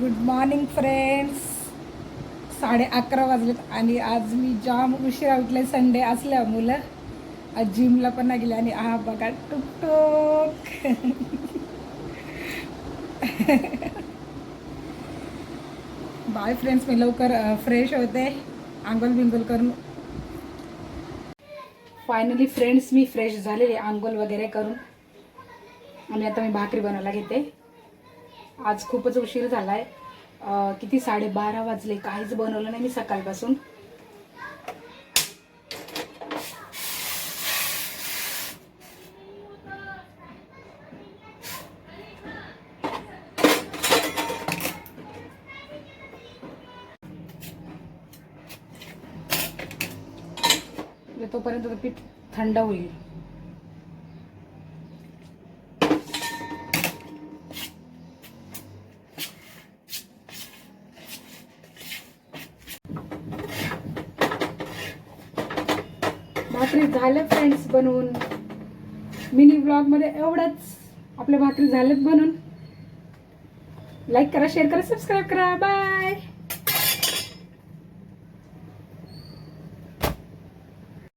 Good morning friends. 11:30 वाजलेत आणि आज मी जाम उशिरा उठले. संडे असल्या मुलं आज जिमला पण नाही गेले आणि बघा टुकटुक. बाय फ्रेंड्स, मी लवकर फ्रेश होते आंघोळ बिंगोल करून. फायनली फ्रेंड्स मी फ्रेश झालेले आंघोळ वगैरे करून आणि आता मी भाकरी बनवायला घेते. आज खूपच उशीर झालाय. किती 12:30 वाजले, काहीच बनवलं नाही मी सकाळपासून. तोपर्यंत पीठ थंड होईल. भाकरी झाल्या फ्रेंड्स बनवून. मिनी ब्लॉग मध्ये एवढंच. आपल्या भाकरी झाल्यात बनून. लाईक करा, शेअर करा, सबस्क्राईब करा. बाय.